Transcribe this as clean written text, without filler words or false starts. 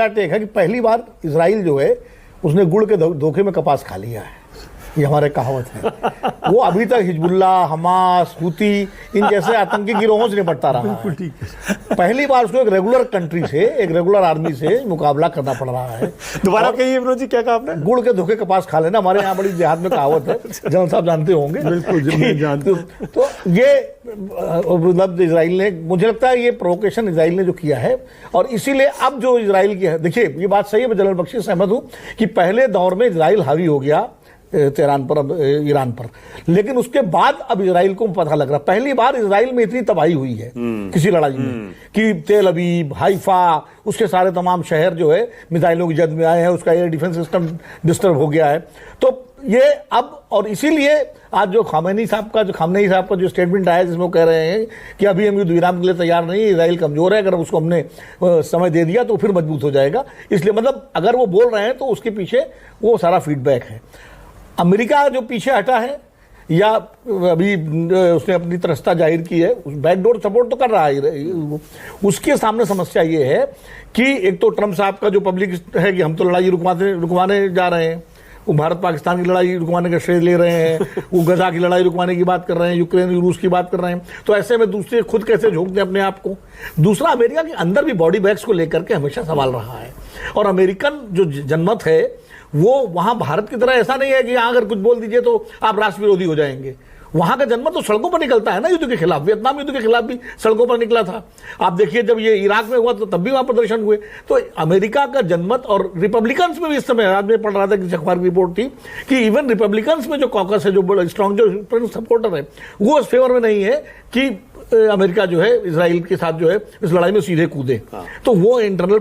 एक है कि पहली बार इजराइल जो है उसने गुड़ के धोखे में कपास खा लिया है, ये हमारे कहावत है। वो अभी तक हिजबुल्ला, हमास, हुती इन जैसे आतंकी गिरोहों से निपटता रहा है। पहली बार उसको एक रेगुलर कंट्री से, एक रेगुलर आर्मी से मुकाबला करना पड़ रहा है। दोबारा कहिए विनोद जी, क्या कहा आपने? गुड़ के धोखे कपास खा लेना, हमारे यहाँ बड़ी देहात में कहावत है, जनरल साहब जानते होंगे। बिल्कुल जानते। तो ये मतलब इजराइल ने, मुझे लगता है ये प्रोवोकेशन इजराइल ने जो किया है, और इसीलिए अब जो इजराइल की है, देखिए ये बात सही है, मैं जनरल बख्शी से सहमत हूं कि पहले दौर में इजराइल हावी हो गया तेहरान पर, ईरान पर, लेकिन उसके बाद अब इजराइल को पता लग रहा, पहली बार इजराइल में इतनी तबाही हुई है किसी लड़ाई में कि तेल अवीव, हाइफा, उसके सारे तमाम शहर जो है मिसाइलों की जद में आए हैं, उसका एयर डिफेंस सिस्टम डिस्टर्ब हो गया है। तो ये अब, और इसीलिए आज जो खामेनी साहब का जो स्टेटमेंट आया जिसमें वो कह रहे हैं कि अभी हम युद्ध विराम के लिए तैयार नहीं है, इजराइल कमजोर है, अगर उसको हमने समय दे दिया तो फिर मजबूत हो जाएगा। इसलिए मतलब अगर वो बोल रहे हैं तो उसके पीछे वो सारा फीडबैक है। अमेरिका जो पीछे हटा है या अभी उसने अपनी तरसता जाहिर की है, बैकडोर सपोर्ट तो कर रहा है, उसके सामने समस्या ये है कि एक तो ट्रम्प साहब का जो पब्लिक है कि हम तो लड़ाई रुकवाने जा रहे हैं, वो भारत पाकिस्तान की लड़ाई रुकवाने का श्रेय ले रहे हैं, वो गजा की लड़ाई रुकवाने की बात कर रहे हैं, यूक्रेन रूस की बात कर रहे हैं। तो ऐसे में दूसरे खुद कैसे झोंक दें अपने आप को। दूसरा, अमेरिका के अंदर भी बॉडी बैग्स को लेकर के हमेशा सवाल रहा है, और अमेरिकन जो जनमत है वो वहां भारत की तरह ऐसा नहीं है कि यहां अगर कुछ बोल दीजिए तो आप राष्ट्र विरोधी हो जाएंगे। वहां का जनमत तो सड़कों पर निकलता है ना युद्ध के खिलाफ, वियतनाम युद्ध के खिलाफ भी सड़कों पर निकला था। आप देखिए जब ये इराक में हुआ तो तब भी वहां प्रदर्शन हुए। तो अमेरिका का जनमत, और रिपब्लिकन्स में भी इस समय, आज मैं पढ़ रहा था कि अखबार की रिपोर्ट थी कि इवन रिपब्लिकन्स में जो कॉकस है, जो बड़ा स्ट्रॉन्ग जो सपोर्टर है, वो इस फेवर में नहीं है कि अमेरिका जो है इजराइल के साथ जो है इस लड़ाई में सीधे कूदे। तो वो इंटरनल